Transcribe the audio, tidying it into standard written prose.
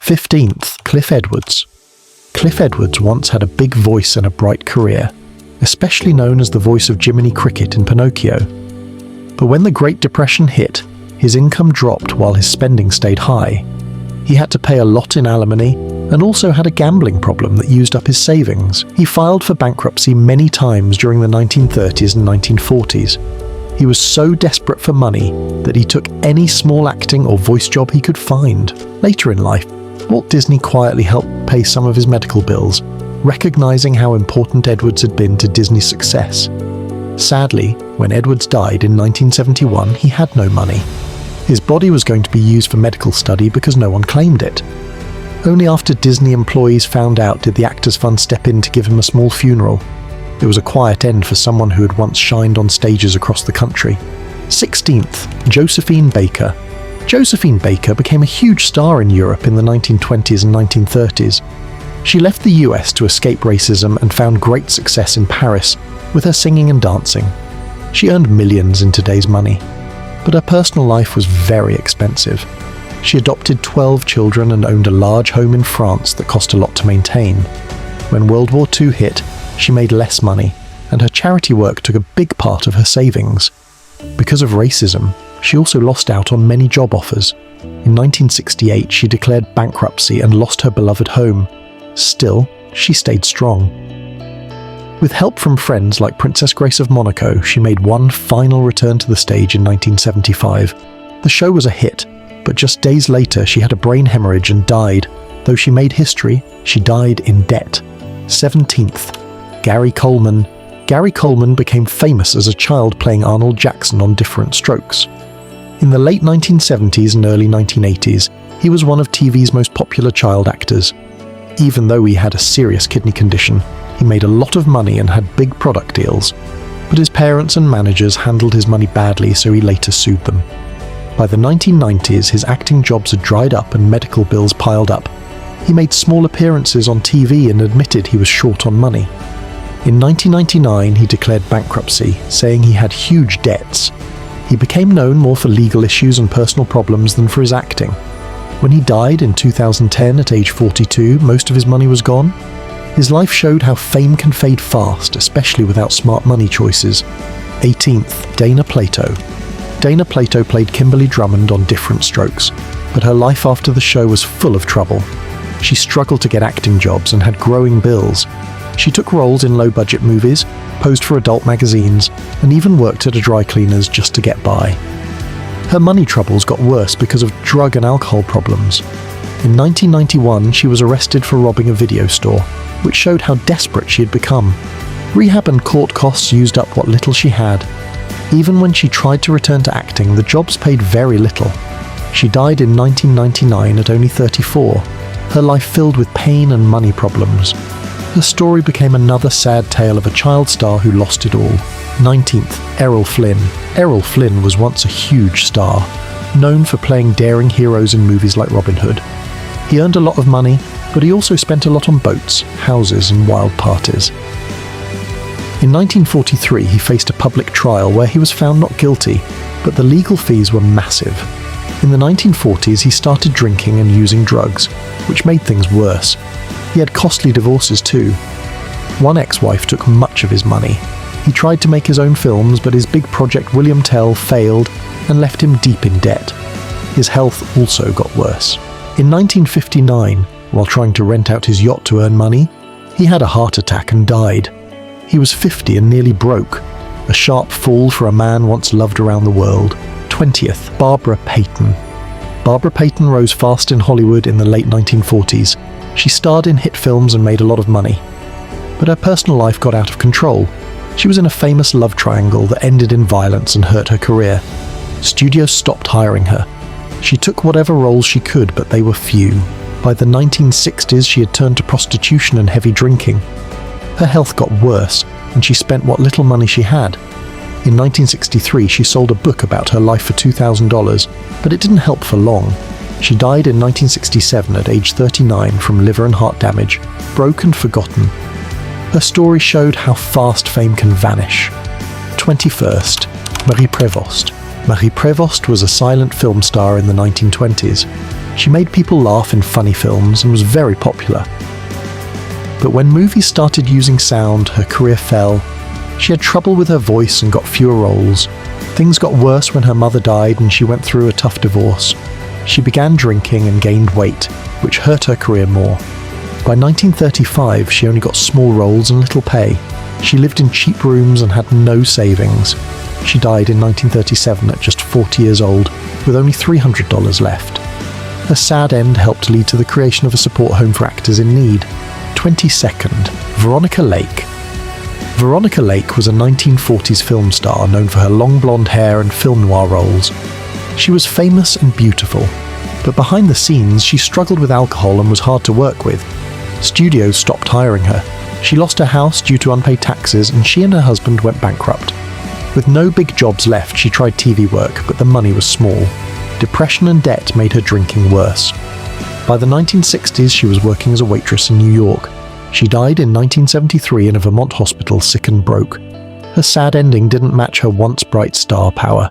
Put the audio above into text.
15th, Cliff Edwards. Cliff Edwards once had a big voice and a bright career, especially known as the voice of Jiminy Cricket in Pinocchio. But when the Great Depression hit, his income dropped while his spending stayed high. He had to pay a lot in alimony and also had a gambling problem that used up his savings. He filed for bankruptcy many times during the 1930s and 1940s. He was so desperate for money that he took any small acting or voice job he could find. Later in life, Walt Disney quietly helped pay some of his medical bills, recognizing how important Edwards had been to Disney's success. Sadly, when Edwards died in 1971, he had no money. His body was going to be used for medical study because no one claimed it. Only after Disney employees found out did the Actors Fund step in to give him a small funeral. It was a quiet end for someone who had once shined on stages across the country. 16th, Josephine Baker. Josephine Baker became a huge star in Europe in the 1920s and 1930s. She left the US to escape racism and found great success in Paris with her singing and dancing. She earned millions in today's money, but her personal life was very expensive. She adopted 12 children and owned a large home in France that cost a lot to maintain. When World War II hit, she made less money, and her charity work took a big part of her savings. Because of racism, she also lost out on many job offers. In 1968, she declared bankruptcy and lost her beloved home. Still, she stayed strong. With help from friends like Princess Grace of Monaco, she made one final return to the stage in 1975. The show was a hit, but just days later she had a brain hemorrhage and died. Though she made history, she died in debt. 17th, Gary Coleman. Gary Coleman became famous as a child playing Arnold Jackson on Diff'rent Strokes. In the late 1970s and early 1980s, he was one of TV's most popular child actors. Even though he had a serious kidney condition, he made a lot of money and had big product deals. But his parents and managers handled his money badly, so he later sued them. By the 1990s, his acting jobs had dried up and medical bills piled up. He made small appearances on TV and admitted he was short on money. In 1999, he declared bankruptcy, saying he had huge debts. He became known more for legal issues and personal problems than for his acting. When he died in 2010 at age 42, most of his money was gone. His life showed how fame can fade fast, especially without smart money choices. 18th, Dana Plato. Dana Plato played Kimberly Drummond on Diff'rent Strokes, but her life after the show was full of trouble. She struggled to get acting jobs and had growing bills. She took roles in low-budget movies, posed for adult magazines, and even worked at a dry cleaner's just to get by. Her money troubles got worse because of drug and alcohol problems. In 1991, she was arrested for robbing a video store, which showed how desperate she had become. Rehab and court costs used up what little she had. Even when she tried to return to acting, the jobs paid very little. She died in 1999 at only 34, her life filled with pain and money problems. Her story became another sad tale of a child star who lost it all. 19th, Errol Flynn. Errol Flynn was once a huge star, known for playing daring heroes in movies like Robin Hood. He earned a lot of money, but he also spent a lot on boats, houses, and wild parties. In 1943, he faced a public trial where he was found not guilty, but the legal fees were massive. In the 1940s, he started drinking and using drugs, which made things worse. He had costly divorces too. One ex-wife took much of his money. He tried to make his own films, but his big project William Tell failed and left him deep in debt. His health also got worse. In 1959, while trying to rent out his yacht to earn money, he had a heart attack and died. He was 50 and nearly broke, a sharp fall for a man once loved around the world. 20th, Barbara Payton. Barbara Payton rose fast in Hollywood in the late 1940s. She starred in hit films and made a lot of money. But her personal life got out of control. She was in a famous love triangle that ended in violence and hurt her career. Studios stopped hiring her. She took whatever roles she could, but they were few. By the 1960s, she had turned to prostitution and heavy drinking. Her health got worse, and she spent what little money she had. In 1963, she sold a book about her life for $2,000, but it didn't help for long. She died in 1967 at age 39 from liver and heart damage, broke and forgotten. Her story showed how fast fame can vanish. 21st, Marie Prévost. Marie Prévost was a silent film star in the 1920s. She made people laugh in funny films and was very popular. But when movies started using sound, her career fell. She had trouble with her voice and got fewer roles. Things got worse when her mother died and she went through a tough divorce. She began drinking and gained weight, which hurt her career more. By 1935, she only got small roles and little pay. She lived in cheap rooms and had no savings. She died in 1937 at just 40 years old, with only $300 left. Her sad end helped lead to the creation of a support home for actors in need. 22nd, Veronica Lake. Veronica Lake was a 1940s film star known for her long blonde hair and film noir roles. She was famous and beautiful, but behind the scenes she struggled with alcohol and was hard to work with. Studios stopped hiring her. She lost her house due to unpaid taxes and she and her husband went bankrupt. With no big jobs left, she tried TV work, but the money was small. Depression and debt made her drinking worse. By the 1960s, she was working as a waitress in New York. She died in 1973 in a Vermont hospital, sick and broke. Her sad ending didn't match her once bright star power.